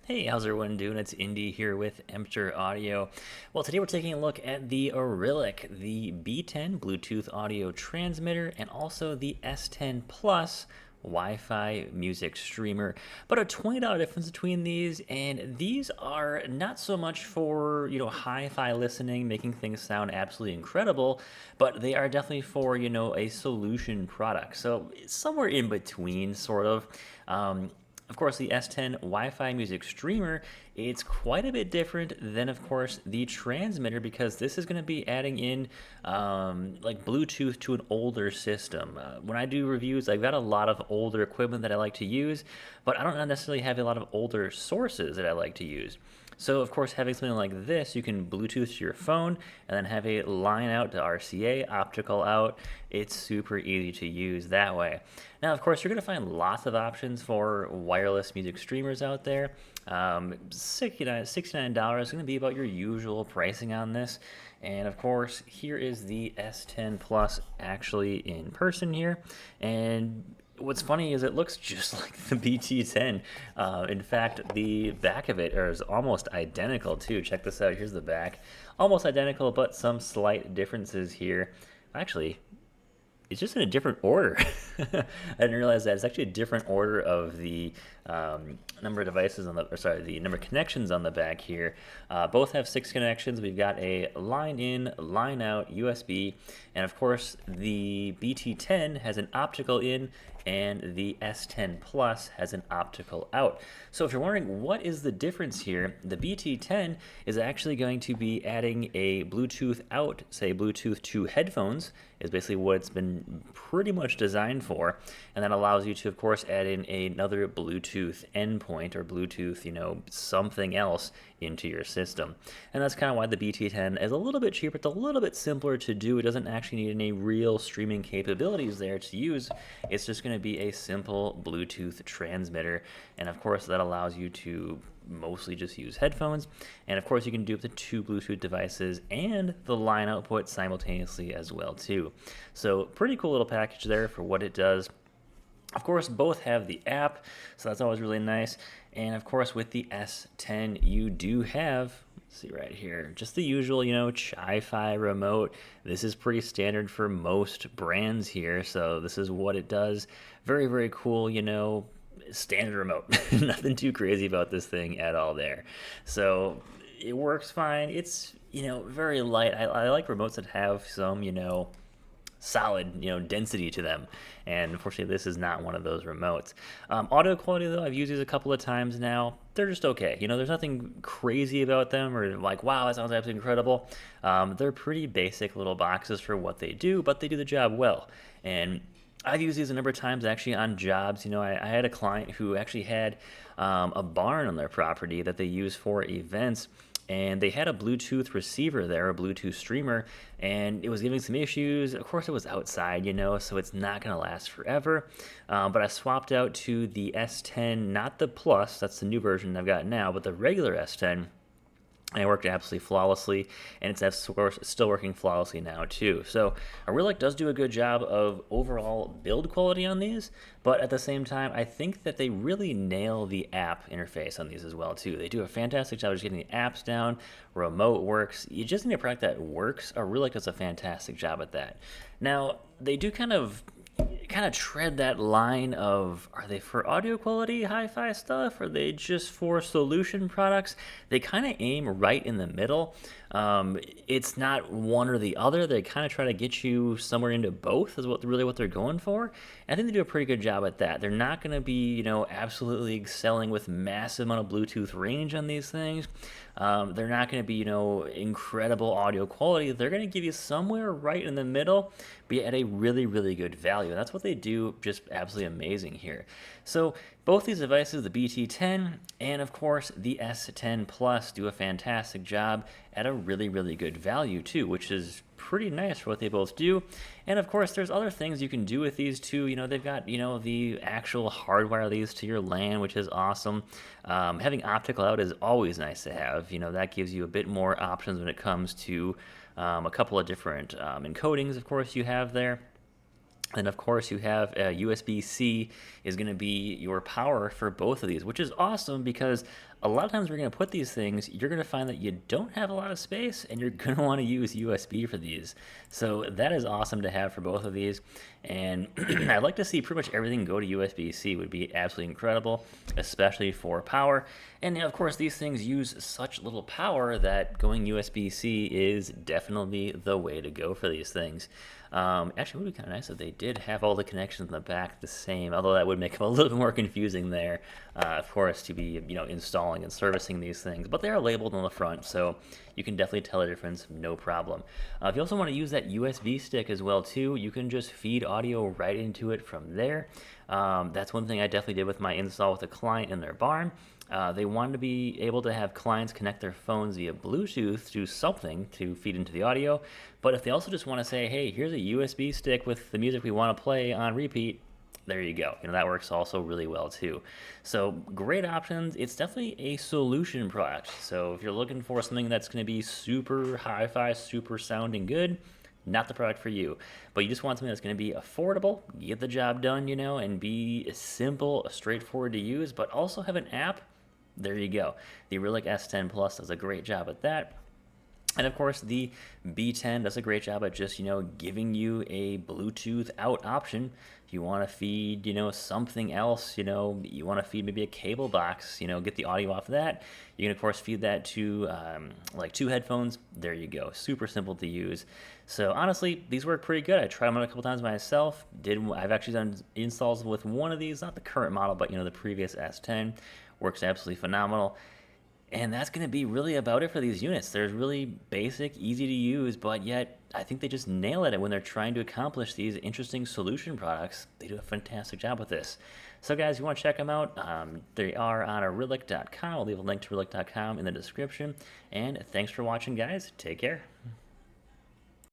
Hey, how's everyone doing? It's Indy here with Emptoraudio. Well, today we're taking a look at the Arylic, the B10 Bluetooth audio transmitter, and also the S10 Plus Wi-Fi music streamer. But a $20 difference between these, and these are not so much for, hi-fi listening, making things sound absolutely incredible, but they are definitely for, a solution product. So it's somewhere in between, sort of. Of course, the S10 Wi-Fi music streamer, it's quite a bit different than, of course, the transmitter because this is going to be adding in like Bluetooth to an older system. When I do reviews, I've got a lot of older equipment that I like to use, but I don't necessarily have a lot of older sources that I like to use. So, of course, having something like this, you can Bluetooth to your phone and then have a line out to RCA, optical out. It's super easy to use that way. Now, of course, you're going to find lots of options for wireless music streamers out there. $69 is going to be about your usual pricing on this. And of course, here is the S10 Plus actually in person here. And what's funny is it looks just like the BT10. In fact, the back of it is almost identical too. Check this out. Here's the back. Almost identical, but some slight differences here. Actually, it's just in a different order. I didn't realize that it's actually a different order of the number of devices on the, or sorry, the number of connections on the back here. Both have 6 connections. We've got a line in, line out, USB, and of course the BT10 has an optical in, and the S10 Plus has an optical out. So if you're wondering what is the difference here, the BT10 is actually going to be adding a Bluetooth out, say Bluetooth to headphones, is basically what it's been pretty much designed for, and that allows you to, of course, add in another Bluetooth endpoint or Bluetooth, something else into your system. And that's kind of why the BT10 is a little bit cheaper. It's a little bit simpler to do. It doesn't actually need any real streaming capabilities there to use. It's just going to be a simple Bluetooth transmitter, and of course that allows you to mostly just use headphones, and of course you can do up to 2 Bluetooth devices and the line output simultaneously as well too. So pretty cool little package there for what it does. Of course, both have the app, so that's always really nice. And of course, with the S10, you do have, let's see right here, just the usual, Chi-Fi remote. This is pretty standard for most brands here, so this is what it does. Very, very cool, standard remote. Nothing too crazy about this thing at all there. So it works fine. It's, very light. I like remotes that have some, solid, density to them. And unfortunately, this is not one of those remotes. Audio quality, though, I've used these a couple of times now. They're just okay. There's nothing crazy about them or like, wow, that sounds absolutely incredible. They're pretty basic little boxes for what they do, but they do the job well. And I've used these a number of times actually on jobs. I had a client who actually had a barn on their property that they use for events, and they had a Bluetooth receiver there, a Bluetooth streamer, and it was giving some issues. Of course, it was outside, so it's not going to last forever. But I swapped out to the S10, not the Plus, that's the new version I've got now, but the regular S10. And it worked absolutely flawlessly, and it's of course still working flawlessly now too. So Arylic does do a good job of overall build quality on these, but at the same time, I think that they really nail the app interface on these as well too. They do a fantastic job of just getting the apps down. Remote works. You just need a product that works. Arylic does a fantastic job at that. Now they do kind of tread that line of, are they for audio quality hi-fi stuff, or are they just for solution products? They kind of aim right in the middle. It's not one or the other. They kind of try to get you somewhere into both is what they're going for. And I think they do a pretty good job at that. They're not going to be absolutely excelling with massive amount of Bluetooth range on these things. They're not going to be incredible audio quality. They're going to give you somewhere right in the middle, but at a really, really good value. And that's what they do just absolutely amazing here. So both these devices, the BT10 and of course the S10 Plus, do a fantastic job at a really, really good value too, which is pretty nice for what they both do. And of course, there's other things you can do with these too. They've got, the actual hardwire these to your LAN, which is awesome. Having optical out is always nice to have. That gives you a bit more options when it comes to a couple of different encodings, of course, you have there. And of course, you have USB-C is going to be your power for both of these, which is awesome because a lot of times we're going to put these things, you're going to find that you don't have a lot of space and you're going to want to use USB for these. So that is awesome to have for both of these. And I'd like to see pretty much everything go to USB-C, would be absolutely incredible, especially for power. And of course, these things use such little power that going USB-C is definitely the way to go for these things. Actually, it would be kind of nice if they did have all the connections in the back the same, although that would make them a little bit more confusing there, of course, to be, installing and servicing these things. But they are labeled on the front, so you can definitely tell the difference, no problem. If you also want to use that USB stick as well, too, you can just feed audio right into it from there. That's one thing I definitely did with my install with a client in their barn. They wanted to be able to have clients connect their phones via Bluetooth to something to feed into the audio. But if they also just want to say, hey, here's a USB stick with the music we want to play on repeat, there you go. That works also really well too. So great options. It's definitely a solution product. So if you're looking for something that's going to be super hi-fi, super sounding good, not the product for you. But you just want something that's going to be affordable, get the job done, and be simple, straightforward to use, but also have an app. There you go. The Arylic S10 Plus does a great job at that. And of course, the B10 does a great job at just, giving you a Bluetooth out option. If you want to feed, something else, you want to feed maybe a cable box, get the audio off of that. You can, of course, feed that to like 2 headphones. There you go. Super simple to use. So honestly, these work pretty good. I tried them out a couple times myself. I've actually done installs with one of these, not the current model, but, the previous S10. Works absolutely phenomenal. And that's going to be really about it for these units. They're really basic, easy to use, but yet I think they just nail it when they're trying to accomplish these interesting solution products. They do a fantastic job with this. So guys, you want to check them out, they are on Arylic.com. I'll leave a link to Arylic.com in the description. And thanks for watching, guys. Take care.